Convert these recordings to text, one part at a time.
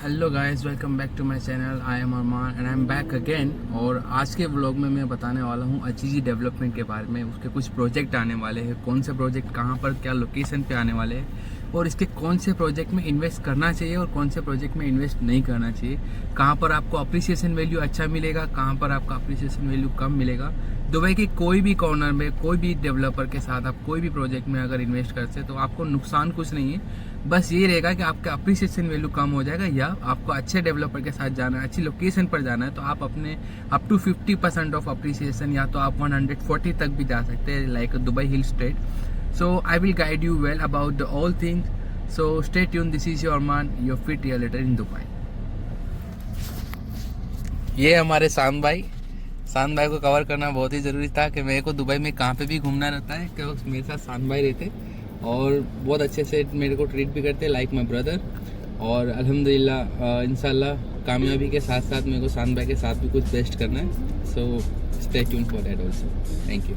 Hello guys, welcome back to my channel. I am Arman and I am back again. और आज के vlog में मैं बताने वाला हूँ अजीजी डेवलपमेंट के बारे में। उसके कुछ प्रोजेक्ट आने वाले हैं, कौन से प्रोजेक्ट कहाँ पर क्या लोकेशन पे आने वाले हैं, और इसके कौन से प्रोजेक्ट में इन्वेस्ट करना चाहिए और कौन से प्रोजेक्ट में इन्वेस्ट नहीं करना चाहिए। कहाँ पर आपको अप्रिसिएशन वैल्यू अच्छा मिलेगा, कहाँ पर आपका अप्रिसिएशन वैल्यू कम मिलेगा। दुबई के कोई भी कॉर्नर में कोई भी डेवलपर के साथ आप कोई भी प्रोजेक्ट में अगर इन्वेस्ट करते हैं तो आपको नुकसान कुछ नहीं है। बस ये रहेगा कि आपका अप्रिसिएशन वैल्यू कम हो जाएगा, या आपको अच्छे डेवलपर के साथ जाना है, अच्छी लोकेशन पर जाना है, तो आप अपने अप टू 50% ऑफ अप्रिसिएशन या तो आप 140 तक भी जा सकते हैं, like Dubai hill state. So I will guide you well about the all things. So stay tune, this is your मान, योर फिट रियलिटर इन दुबई। ये हमारे शान भाई को कवर करना बहुत ही ज़रूरी था कि मेरे को दुबई में कहाँ पे भी घूमना रहता है कि मेरे साथ शान भाई रहते और बहुत अच्छे से मेरे को ट्रीट भी करते लाइक माई ब्रदर। और अल्हम्दुलिल्लाह इंशाल्लाह कामयाबी के साथ साथ मेरे को शान भाई के साथ भी कुछ बेस्ट करना है। So stay tune for that also. Thank you.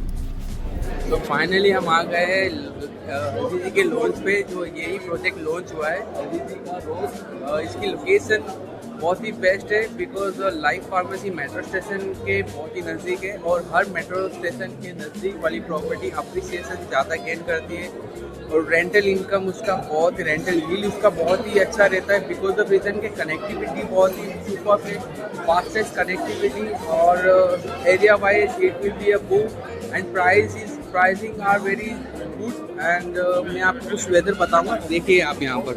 तो फाइनली हम आ गए हैं अजीजी के लॉन्च पे, जो यही प्रोजेक्ट लॉन्च हुआ है अजीजी का रोज। इसकी लोकेशन बहुत ही बेस्ट है because life pharmacy metro station के बहुत ही नज़दीक है, और हर मेट्रो स्टेशन के नज़दीक वाली प्रॉपर्टी अप्रिसिएशन ज़्यादा गेन करती है, और रेंटल इनकम उसका बहुत, रेंटल यील्ड उसका बहुत ही अच्छा रहता है बिकॉज ऑफ रीजन के कनेक्टिविटी बहुत ही सुपर है, फास्टेस्ट कनेक्टिविटी, और area wise it will be a boom and pricing are very good. And मैं आपको कुछ वेदर बताऊंगा, देखिए आप यहाँ पर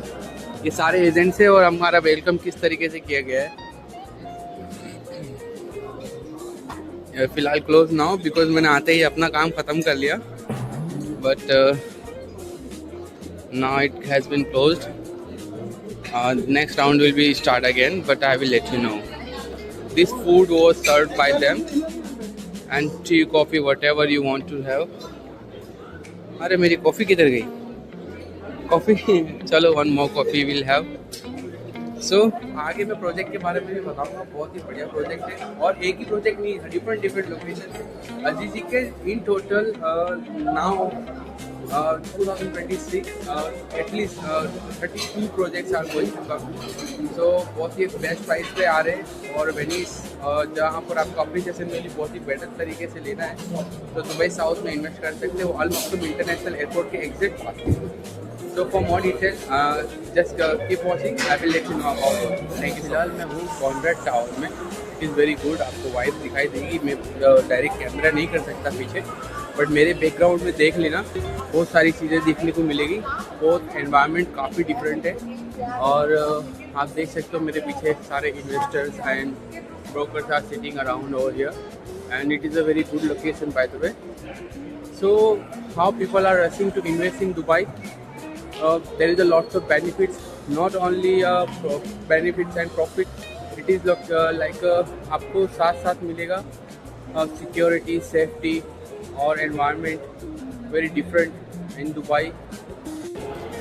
ये सारे एजेंट्स हैं और हमारा वेलकम किस तरीके से किया गया है। फिलहाल क्लोज ना हो बिकॉज मैंने आते ही अपना काम ख़त्म कर लिया, but now it has been closed. Next round will be start again, but I will let you know. This food was served by them and tea coffee whatever you want to have. अरे मेरी coffee किधर गई? Coffee चलो, one more coffee will have. So आगे मैं project के बारे में भी बताऊंगा, बहुत ही बढ़िया प्रोजेक्ट है, और एक ही प्रोजेक्ट नहीं, डिफरेंट लोकेशन है अजीजी के। In total now 2026 at least 32 projects are going to come. So बहुत ही बेस्ट प्राइस पे आ रहे हैं, और वेनिस जहाँ पर आपको अप्रिसिएशन वैल्यू बहुत ही बेटर तरीके से लेना है तो दुबई साउथ में इन्वेस्ट कर सकते हो, अल मखदूम इंटरनेशनल एयरपोर्ट के exit pass. So for more details, just keep watching. I will let you know about it. Thank you. फिलहाल मैं हूँ कॉन्ड्रेड टावर में। इट इज़ वेरी गुड, आपको वाइब दिखाई देगी। मैं डायरेक्ट कैमरा नहीं कर सकता पीछे, बट मेरे बैकग्राउंड में देख लेना, बहुत सारी चीज़ें देखने को मिलेगी। बहुत एनवायरनमेंट काफ़ी डिफरेंट है, और आप देख सकते हो मेरे पीछे सारे investors and brokers are sitting around over here, and it is a very good location by the way. So how people are rushing to invest in Dubai? There is a lots of benefits, not only benefits and profit. It is like आपको साथ साथ मिलेगा security, safety और environment very different in Dubai.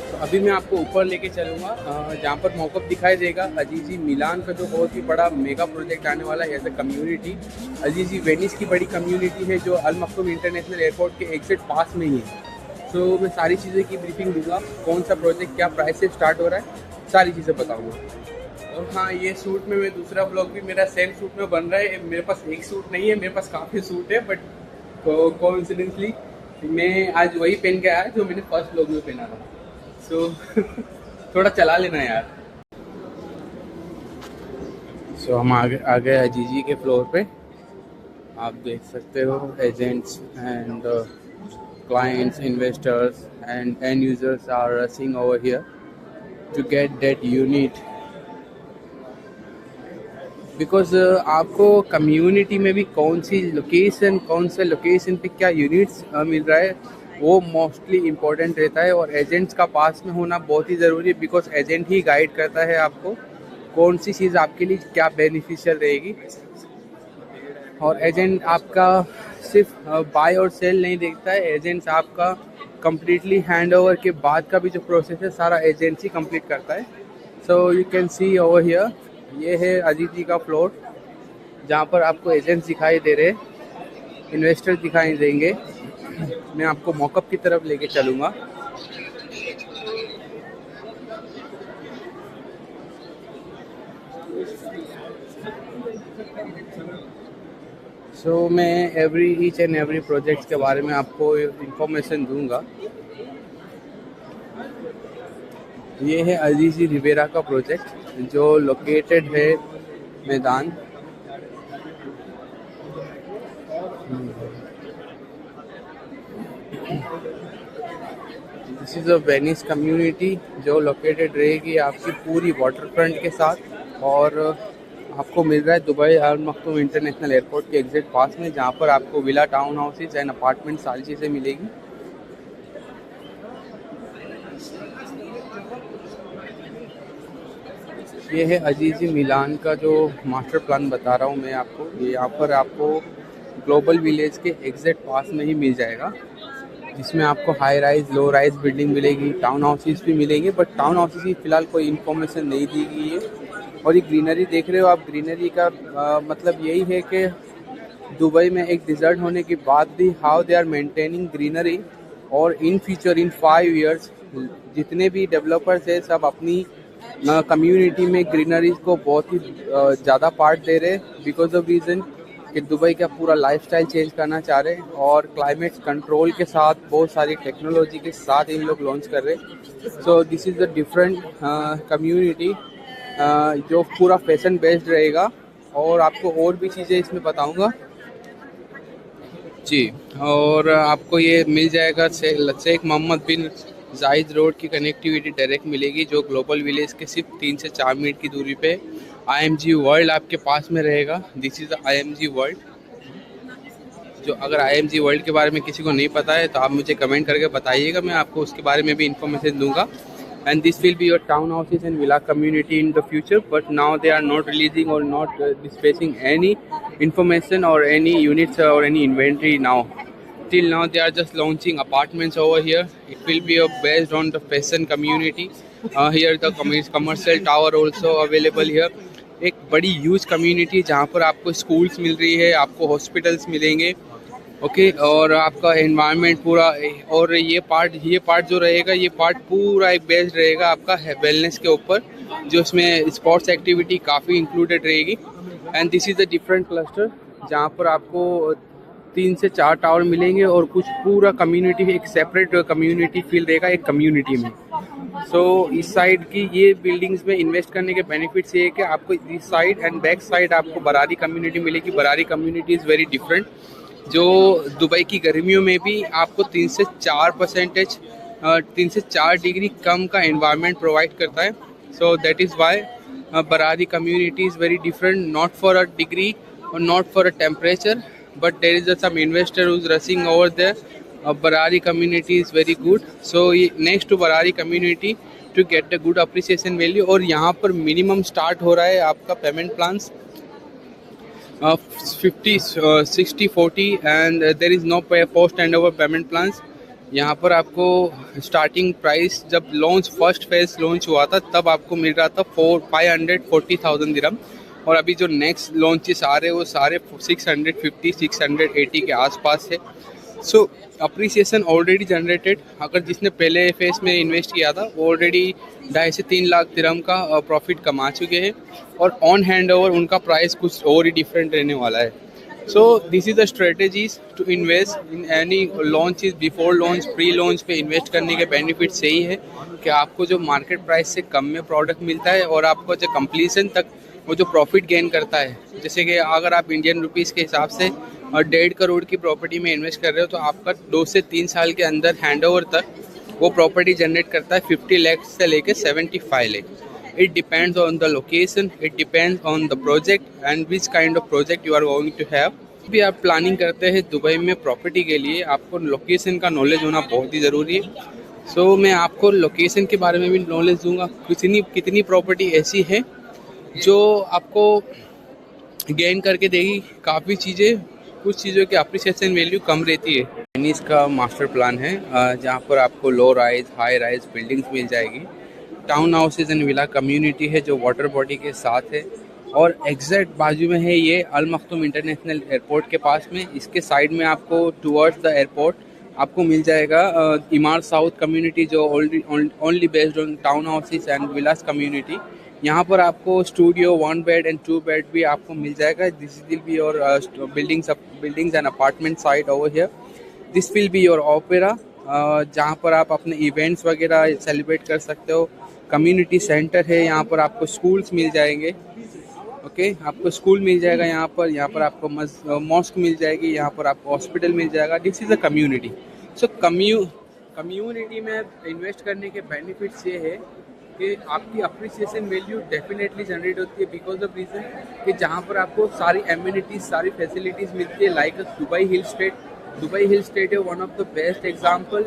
तो अभी मैं आपको ऊपर लेके चलूँगा जहाँ पर मौक़िफ़ दिखाई देगा अजीजी मिलान का, जो बहुत ही बड़ा मेगा प्रोजेक्ट आने वाला है as a community. Azizi Venice की बड़ी कम्युनिटी है जो अल मखदूम इंटरनेशनल एयरपोर्ट के एग्जिट पास में ही है। तो मैं सारी चीज़ें की ब्रीफिंग दूंगा, कौन सा प्रोजेक्ट क्या प्राइस से स्टार्ट हो रहा है, सारी चीज़ें बताऊंगा। और हाँ, ये सूट में मैं दूसरा ब्लॉग भी मेरा सेम सूट में बन रहा है। मेरे पास एक सूट नहीं है, मेरे पास काफ़ी सूट है, बट कोइंसिडेंटली मैं आज वही पहन के आया जो मैंने फर्स्ट ब्लॉग में पहना था। सो थोड़ा चला लेना यार। सो हम आ गए अजीजी के फ्लोर पे। आप देख सकते हो agents and clients, investors and end users are rushing over here to get that unit because आपको कम्युनिटी में भी कौन से लोकेशन पे क्या यूनिट्स मिल रहा है वो मोस्टली इम्पोर्टेंट रहता है, और एजेंट्स का पास में होना बहुत ही ज़रूरी है बिकॉज एजेंट ही गाइड करता है आपको कौन सी चीज़ आपके लिए क्या बेनिफिशियल रहेगी। और एजेंट आपका सिर्फ बाय और सेल नहीं देखता है, एजेंट्स आपका कम्प्लीटली हैंड ओवर के बाद का भी जो प्रोसेस है सारा एजेंट ही कंप्लीट करता है। सो you can see over here, ये है अजीजी का फ्लोर जहाँ पर आपको एजेंट्स दिखाई दे रहे, इन्वेस्टर्स दिखाई देंगे। मैं आपको मौक़िफ़ की तरफ लेके चलूँगा। सो मैं ईच एंड एवरी प्रोजेक्ट के बारे में आपको इंफॉर्मेशन दूंगा। ये है अजीजी रिवेरा का प्रोजेक्ट जो लोकेटेड है मैदान। This is a Venice community जो लोकेटेड रहेगी आपकी पूरी वाटर फ्रंट के साथ, और आपको मिल रहा है दुबई अल मखदूम इंटरनेशनल एयरपोर्ट के एग्जैक्ट पास में, जहाँ पर आपको villa, town houses and apartment सारी चीज़ें मिलेगी। ये है अजीजी मिलान का जो मास्टर प्लान बता रहा हूँ मैं आपको। ये यहाँ पर आपको ग्लोबल विलेज के एग्जैक्ट पास में ही मिल जाएगा, जिसमें आपको high rise, low rise building मिलेगी, टाउन हाउसेज भी मिलेंगे, बट टाउन हाउसेज की फ़िलहाल कोई इन्फॉर्मेशन नहीं दी गई है। और ये ग्रीनरी देख रहे हो आप, ग्रीनरी का मतलब यही है कि दुबई में एक डिज़र्ट होने के बाद भी how they are maintaining greenery, और इन फ्यूचर इन 5 years जितने भी डेवलपर्स हैं सब अपनी कम्युनिटी में ग्रीनरी को बहुत ही ज़्यादा पार्ट दे रहे हैं, बिकॉज ऑफ रीज़न कि दुबई का पूरा लाइफस्टाइल चेंज करना चाह रहे हैं, और क्लाइमेट कंट्रोल के साथ बहुत सारी टेक्नोलॉजी के साथ इन लोग लॉन्च कर रहे हैं। सो this is the different community जो पूरा फैशन बेस्ड रहेगा, और आपको और भी चीज़ें इसमें बताऊंगा जी। और आपको ये मिल जाएगा शेख मोहम्मद बिन जायद रोड की कनेक्टिविटी डायरेक्ट मिलेगी, जो ग्लोबल विलेज के सिर्फ 3 से 4 मिनट की दूरी पे IMG वर्ल्ड आपके पास में रहेगा। This is the IMG world. जो अगर IMG वर्ल्ड के बारे में किसी को नहीं पता है तो आप मुझे कमेंट करके बताइएगा, मैं आपको उसके बारे में भी इंफॉर्मेशन दूंगा। And this will be your townhouses and villa community in the future, but now they are not releasing or not dispatching any information or any units or any inventory now. Till now they are just launching apartments over here. It will be based on the fashion community. Here the commercial tower also available here. एक बड़ी huge community जहाँ पर आपको schools मिल रही है, आपको hospitals मिलेंगे, okay और आपका एनवायरनमेंट पूरा। और ये पार्ट जो रहेगा, ये पार्ट पूरा एक बेस्ड रहेगा आपका वेलनेस के ऊपर, जो इसमें स्पोर्ट्स एक्टिविटी काफ़ी इंक्लूडेड रहेगी। And this is the different cluster जहाँ पर आपको 3 से 4 टावर मिलेंगे, और कुछ पूरा कम्युनिटी, एक सेपरेट कम्युनिटी फील रहेगा एक कम्युनिटी में। सो इस साइड की ये बिल्डिंग्स में इन्वेस्ट करने के बेनिफिट्स ये है कि आपको इस साइड एंड बैक साइड आपको बरारी कम्युनिटी मिलेगी। Barari community is very different, जो दुबई की गर्मियों में भी आपको 3 से 4 डिग्री कम का एनवायरनमेंट प्रोवाइड करता है। So that is why Barari community is very different, not for a degree और not for a temperature, but there is some investor who is rushing over there. Barari community is very good, so next to Barari community to get a good appreciation value। और यहाँ पर minimum start हो रहा है आपका payment plans 50, 60, 40 and there is no post hand over payment plans. यहाँ पर आपको स्टार्टिंग प्राइस जब फर्स्ट फेज लॉन्च हुआ था तब आपको मिल रहा था 540,000 दिरहम, और अभी जो नेक्स्ट लॉन्चेस आ रहे हैं वो सारे 650, 680 के आसपास है। So appreciation already generated. अगर जिसने पहले फेज में इन्वेस्ट किया था वो ऑलरेडी 2.5 से 3 लाख दिरहम का प्रॉफिट कमा चुके हैं, और ऑन हैंड ओवर उनका प्राइस कुछ और ही डिफरेंट रहने वाला है। So this is the strategies to invest in any launch is before launch, pre launch पे इन्वेस्ट करने के बेनिफिट्स यही है कि आपको जो मार्केट प्राइस से कम में प्रोडक्ट मिलता है, और आपको जो कंप्लीसन तक वो जो प्रॉफिट गेन करता है। जैसे कि अगर आप इंडियन रुपीज़ के हिसाब से 1.5 करोड़ की प्रॉपर्टी में इन्वेस्ट कर रहे हो तो आपका 2 से 3 साल के अंदर हैंडओवर तक वो प्रॉपर्टी जनरेट करता है 50 लाख से लेके 75 lakh. It depends on the location, it depends on the project and which kind of project you are going to have. भी आप प्लानिंग करते हैं दुबई में प्रॉपर्टी के लिए, आपको लोकेशन का नॉलेज होना बहुत ही ज़रूरी है। सो मैं आपको लोकेशन के बारे में भी नॉलेज दूंगा। कितनी प्रॉपर्टी ऐसी है जो आपको गेन करके देगी काफ़ी चीज़ें, कुछ चीज़ों की अप्रिसिएशन वैल्यू कम रहती है। वेनिस का मास्टर प्लान है जहाँ पर आपको low rise, high rise buildings मिल जाएगी। Town houses and villa community है जो वाटर बॉडी के साथ है, और एग्जैक्ट बाजू में है ये अल मखदूम इंटरनेशनल एयरपोर्ट के पास में। इसके साइड में आपको टुवर्ड्स द एयरपोर्ट आपको मिल जाएगा इमार साउथ कम्युनिटी, जो only based on town houses and Vilas community. यहाँ पर आपको स्टूडियो 1 बेड एंड 2 बेड भी आपको मिल जाएगा. This will be your buildings and apartment site over here. This will be your opera, जहाँ पर आप अपने इवेंट्स वगैरह सेलिब्रेट कर सकते हो. कम्युनिटी सेंटर है, यहाँ पर आपको स्कूल्स मिल जाएंगे. ओके, आपको स्कूल मिल जाएगा यहाँ पर आपको मॉस्क मिल जाएगी, यहाँ पर आपको हॉस्पिटल मिल जाएगा. This is a community. So community में इन्वेस्ट करने के बेनिफिट्स ये है कि आपकी अप्रिसिएशन वैल्यू डेफिनेटली जनरेट होती है बिकॉज ऑफ रीज़न कि जहाँ पर आपको सारी एम्यूनिटीज़, सारी फैसिलिटीज़ मिलती है. Like Dubai hill state. Dubai Hill State is one of the best example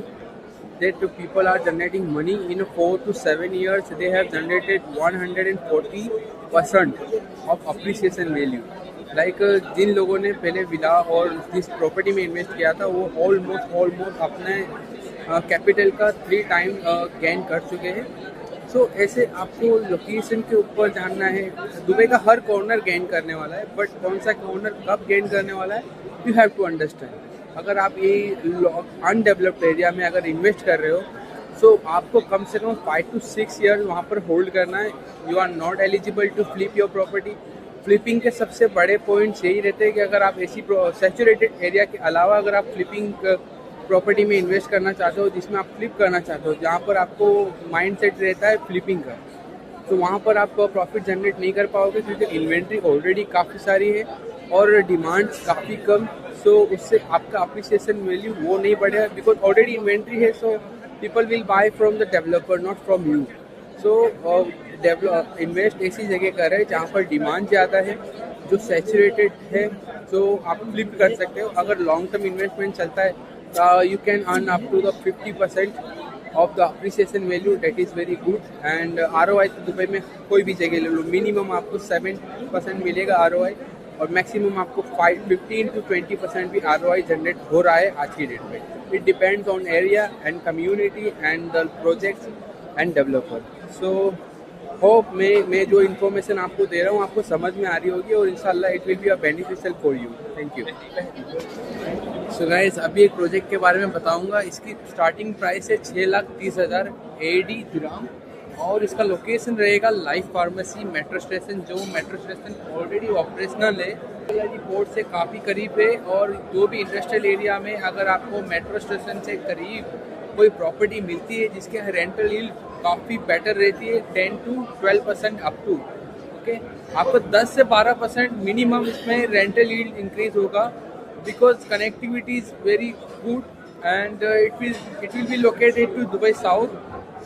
that people are generating money in 4 to 7 years. They have generated 140% of appreciation value. Like जिन लोगों ने पहले विला और जिस property में invest किया था वो almost अपने कैपिटल का 3 टाइम गेन कर चुके हैं. सो ऐसे आपको लोकेशन के ऊपर जानना है. दुबई का हर कॉर्नर गेन करने वाला है, बट कौन सा कॉर्नर कब गेन करने वाला है यू हैव टू अंडरस्टैंड. अगर आप ये अनडेवलप्ड एरिया में अगर इन्वेस्ट कर रहे हो सो आपको कम से कम 5 to 6 ईयर्स वहाँ पर होल्ड करना है. You are not eligible to flip your property. Flipping के सबसे बड़े पॉइंट्स यही रहते हैं कि अगर आप ऐसी सैचुरेटेड एरिया के अलावा अगर आप फ्लिपिंग प्रॉपर्टी में इन्वेस्ट करना चाहते हो जिसमें आप फ्लिप करना चाहते हो, जहाँ पर आपको माइंडसेट रहता है फ्लिपिंग का, तो वहाँ पर आप प्रॉफिट जनरेट नहीं कर पाओगे क्योंकि इन्वेंट्री ऑलरेडी काफ़ी सारी है और डिमांड्स काफ़ी कम. सो उससे आपका अप्रिसिएशन वैल्यू वो नहीं बढ़ेगा बिकॉज ऑलरेडी इन्वेंट्री है. So people will buy from the developer not from you. So invest ऐसी जगह कर रहे हैं जहाँ पर डिमांड ज़्यादा है, जो सैचुरेटेड है, तो आप फ्लिप कर सकते हो. अगर लॉन्ग टर्म इन्वेस्टमेंट चलता है you can earn up to the 50% of the appreciation value. That is very good. and ROI तो दुबई में कोई भी जगह ले लो मिनिमम आपको 7% मिलेगा ROI और मैक्सिमम आपको 15 to 20% भी ROI जनरेट हो रहा है आज की डेट में. It depends on area and community and the projects end developer. So hope मैं जो इन्फॉर्मेशन आपको दे रहा हूँ आपको समझ में आ रही होगी और इंशाल्लाह it will be a beneficial for you. Thank you. So guys, अभी एक प्रोजेक्ट के बारे में बताऊंगा. इसकी स्टार्टिंग प्राइस है 6,30,000 AED दिरहम और इसका लोकेशन रहेगा लाइफ फार्मेसी मेट्रो स्टेशन. जो मेट्रो स्टेशन ऑलरेडी ऑपरेशनल है, पोर्ट से काफ़ी करीब है. और जो भी इंडस्ट्रियल एरिया में अगर आपको मेट्रो स्टेशन से करीब कोई प्रॉपर्टी मिलती है जिसके रेंटल यील्ड काफ़ी बेटर रहती है 10 to 12% अप टू. ओके, आपको 10 से 12% मिनिमम इसमें रेंटल यील्ड इंक्रीज होगा because connectivity is very good and it will be located to Dubai South.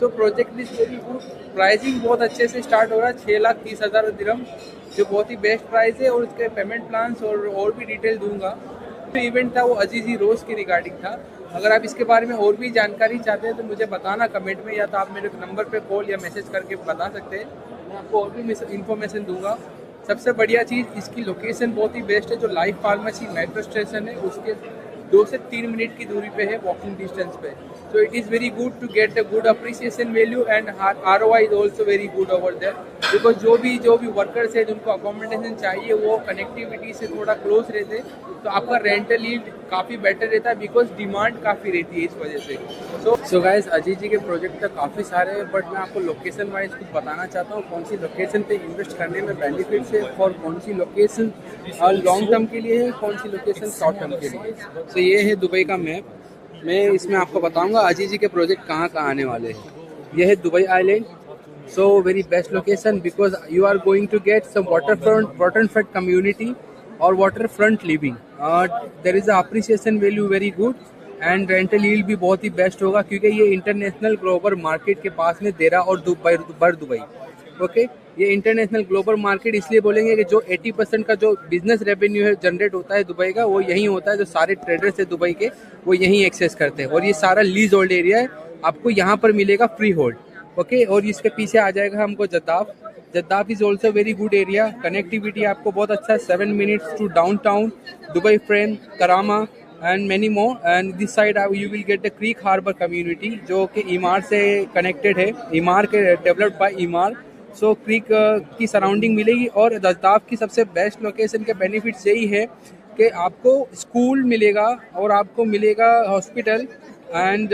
So project is very good. Pricing बहुत अच्छे से स्टार्ट हो रहा है 6,30,000 दिरहम, जो बहुत ही बेस्ट प्राइस है. और इसके पेमेंट प्लान्स और भी डिटेल दूंगा. जो इवेंट था वो अजीजी रोज़ की रिगार्डिंग था. अगर आप इसके बारे में और भी जानकारी चाहते हैं तो मुझे बताना कमेंट में, या तो आप मेरे नंबर पे कॉल या मैसेज करके बता सकते हैं. मैं आपको और भी इन्फॉर्मेशन दूंगा. सबसे बढ़िया चीज़ इसकी लोकेशन बहुत ही बेस्ट है. जो लाइफ फार्मेसी मेट्रो स्टेशन है उसके 2 से 3 मिनट की दूरी पे है, वॉकिंग डिस्टेंस पे. So it is very good to get the good appreciation value and ROI is also very good over there because जो भी वर्कर्स है जिनको अकोमोडेशन चाहिए वो कनेक्टिविटी से थोड़ा क्लोज रहते तो आपका रेंटल यील्ड काफ़ी बेटर रहता है बिकॉज डिमांड काफ़ी रहती है इस वजह से. सो गाइस, अजीत जी के प्रोजेक्ट तो काफ़ी सारे हैं बट मैं आपको लोकेशन वाइज कुछ बताना चाहता हूँ. कौन सी लोकेशन पे इन्वेस्ट करने में बेनिफिट्स है और कौन सी लोकेशन लॉन्ग टर्म के लिए है, कौन सी लोकेशन शॉर्ट टर्म के लिए. सो ये है दुबई का मैप. मैं इसमें आपको बताऊंगा अजीत जी के प्रोजेक्ट कहाँ आने वाले हैं. यह है Dubai island. So very best location because you are going to get some waterfront community और waterfront living. There is appreciation value very good and rental yield भी बहुत ही बेस्ट होगा क्योंकि ये इंटरनेशनल ग्लोबल मार्केट के पास में देरा और दुबई. ओके, ये इंटरनेशनल ग्लोबल मार्केट इसलिए बोलेंगे कि जो 80% का जो बिजनेस रेवेन्यू है जनरेट होता है दुबई का वो यहीं होता है. जो सारे ट्रेडर्स है दुबई के वो यहीं एक्सेस करते हैं और ये सारा लीज होल्ड एरिया है. आपको यहाँ पर मिलेगा फ्री होल्ड. ओके, और इसके पीछे आ जाएगा हमको Jaddaf is also very good area. Connectivity आपको बहुत अच्छा है. 7 minutes to downtown Dubai Frame Karama and many more. And this side you will get the Creek Harbor community जो कि ईमार से कनेक्टेड है. ईमार के डेवलप्ड बाय ईमार. सो क्रीक की सराउंडिंग मिलेगी. और जद्दाफ की सबसे बेस्ट लोकेशन के बेनिफिट्स यही है कि आपको स्कूल मिलेगा और आपको मिलेगा hospital and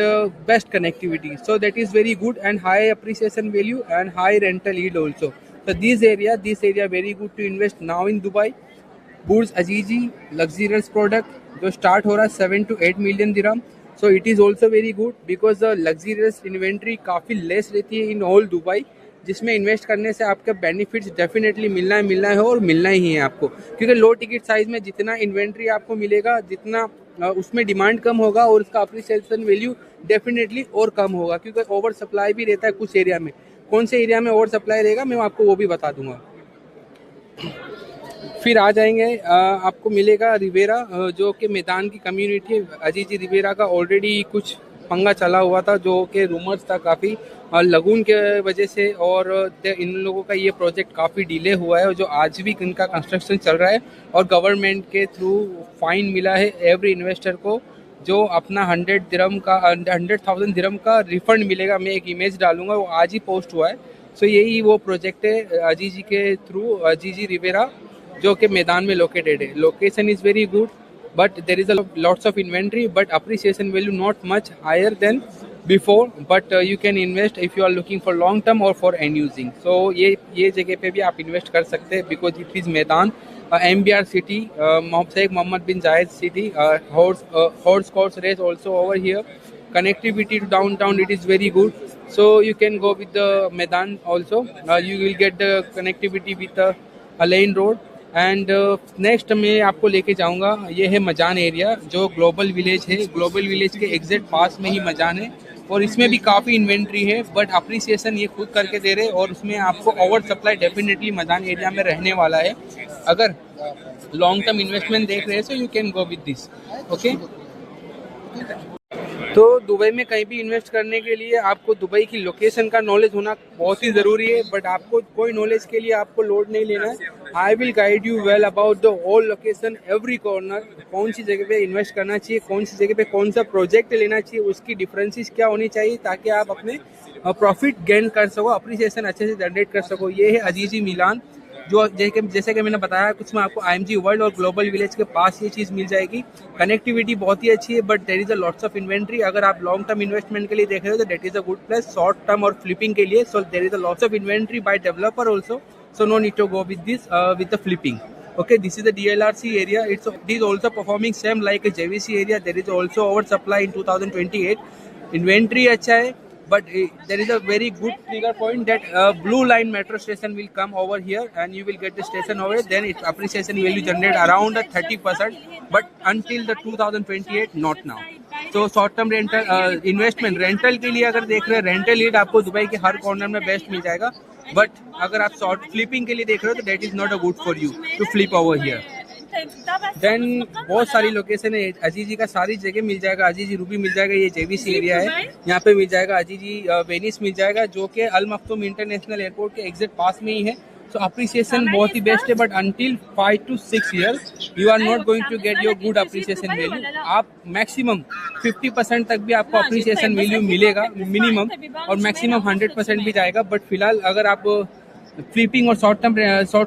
best connectivity. So that is very good and high appreciation value and high rental yield also. So So this area very good to invest now in Dubai. Burj Azizi luxurious product जो start हो रहा है 7 to 8 million dirham. So it is also very good because the luxurious inventory काफ़ी less रहती है in all Dubai, जिसमें invest करने से आपका बेनिफिट्स डेफिनेटली मिलना है और मिलना ही है आपको, क्योंकि लो टिकट साइज में जितना इन्वेंट्री आपको मिलेगा, जितना उसमें डिमांड कम होगा और उसका अप्रिसिएशन वैल्यू डेफिनेटली और कम होगा, क्योंकि ओवर सप्लाई भी रहता है कुछ एरिया में। कौन से एरिया में ओवर सप्लाई रहेगा मैं आपको वो भी बता दूंगा। फिर आ जाएंगे, आपको मिलेगा रिवेरा, जो कि मैदान की कम्युनिटी है। अजीजी रिवेरा का ऑलरेडी कुछ पंगा चला हुआ था, जो कि रूमर्स था काफ़ी लगून के वजह से, और इन लोगों का ये प्रोजेक्ट काफ़ी डिले हुआ है, जो आज भी इनका कंस्ट्रक्शन चल रहा है। और गवर्नमेंट के थ्रू फाइन मिला है एवरी इन्वेस्टर को, जो अपना 100,000 दिरहम का रिफंड मिलेगा। मैं एक इमेज डालूंगा, वो आज ही पोस्ट हुआ है। सो यही वो प्रोजेक्ट है अजीजी के थ्रू, अजीजी रिवेरा, जो कि मैदान में लोकेटेड है। Location is very good, but there is a lots of inventory, but appreciation value not much higher than before, but you can invest if you are looking for long term or for end using. So ये जगह पे भी आप invest कर सकते हैं, because it is मैदान, MBR city, Sheikh Mohammed bin Zayed city, horse course race also over here, connectivity to downtown, it is very good, so you can go with the मैदान also. You will get the connectivity with a lane road. And next मैं आपको लेके जाऊंगा, ये है मजान area, जो global village है। Global village के एग्जैक्ट पास में ही मजान है, और इसमें भी काफ़ी इन्वेंट्री है, बट अप्रिसिएशन ये खुद करके दे रहे, और उसमें आपको ओवर सप्लाई डेफिनेटली मजान एरिया में रहने वाला है। अगर लॉन्ग टर्म इन्वेस्टमेंट देख रहे हैं सो you can go with this, okay. तो दुबई में कहीं भी इन्वेस्ट करने के लिए आपको दुबई की लोकेशन का नॉलेज होना बहुत ही ज़रूरी है, बट आपको कोई नॉलेज के लिए आपको लोड नहीं लेना है। I will guide you well about the whole location, every corner, कौन सी जगह पे इन्वेस्ट करना चाहिए, कौन सी जगह पे कौन सा प्रोजेक्ट लेना चाहिए, उसकी डिफरेंसेस क्या होनी चाहिए, ताकि आप अपने प्रॉफिट गेन कर सको, अप्रिसिएशन अच्छे से जनरेट कर सको। ये है अजीजी मिलान, जो जैसे कि मैंने बताया कुछ में आपको IMG वर्ल्ड और ग्लोबल विलेज के पास ये चीज़ मिल जाएगी। कनेक्टिविटी बहुत ही अच्छी है, but there is a lots of inventory. अगर आप लॉन्ग टर्म इन्वेस्टमेंट के लिए देख रहे हो तो that is a good place. Short term और फ्लिपिंग के लिए, so there is a lots of inventory by developer also, so no need to go with this with the flipping. Okay, this is the DLRC area. It is also performing same like a JVC area. There is also oversupply in 2028. Inventory अच्छा है, but there is a very good trigger point that Blue Line metro station will come over here, and you will get the station over. Then its appreciation will generate around 30%, but until the 2028, not now. तो short term rental investment rental के लिए अगर देख रहे हैं, rental ईड आपको Dubai के हर corner में बेस्ट मिल जाएगा, बट अगर आप शॉर्ट फ्लिपिंग के लिए देख रहे हो तो that is not a good for you to flip over here. Then बहुत सारी लोकेशन है, अजीजी का सारी जगह मिल जाएगा। अजीजी रूबी मिल जाएगा, ये JVC एरिया है, यहाँ पे मिल जाएगा। अजीजी वेनिस मिल जाएगा, जो कि अल मख्तूम इंटरनेशनल एयरपोर्ट के एग्जैक्ट पास में ही है। सो अप्रिसिएशन बहुत ही बेस्ट है, but until 5 to 6 years you are not going to get your good appreciation value. आप मैक्सिमम 50% तक भी आपको अप्रिसिएशन वैल्यू मिलेगा मिनिमम, और मैक्सिमम 100% भी जाएगा। बट फिलहाल अगर आप फ्लिपिंग और शॉर्ट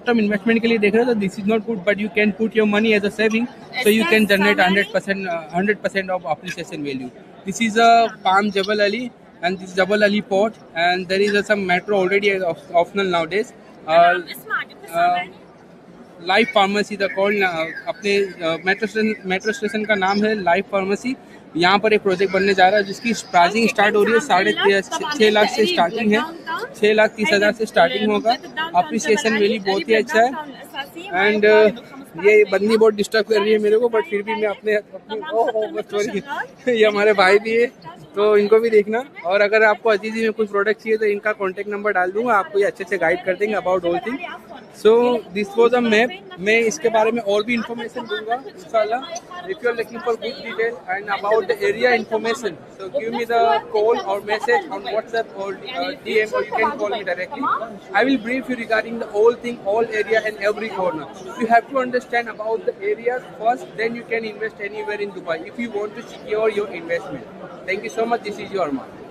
टर्म इन्वेस्टमेंट के लिए देख रहे हो तो this is not good, but you can put your money as a saving, so you can generate 100% of appreciation value. This is a Palm Jebel Ali, and this Jabal Ali port, and there is some metro already optional nowadays. Life pharmacy the call, अपने metro station का नाम है life pharmacy. यहाँ पर एक project बनने जा रहा है, जिसकी प्राइसिंग स्टार्ट हो रही है 6.5 लाख से स्टार्टिंग है, 6,30,000 से स्टार्टिंग होगा। अप्रिसिएशन वैल्यू बहुत ही अच्छा है। एंड ये बंदी बहुत डिस्टर्ब कर रही है मेरे को, बट फिर भी मैं अपने सॉरी ये हमारे भाई भी है, तो इनको भी देखना। और अगर आपको अजीजी में कुछ प्रोडक्ट चाहिए तो इनका कॉन्टैक्ट नंबर डाल दूंगा, आपको ये अच्छे से गाइड कर देंगे about all thing. So this was a map, मैं इसके बारे में और भी इन्फॉर्मेशन दूंगा इंशाल्लाह। If you are looking for good detail and about the area information, so give me the call और मैसेज ऑन व्हाट्सएप और DM, और you can call me directly. I will brief you regarding the whole thing, all area and every corner. You have to understand about the area first, then you can invest anywhere in Dubai if you want to secure your investment. Thank you so much. This is your Arman.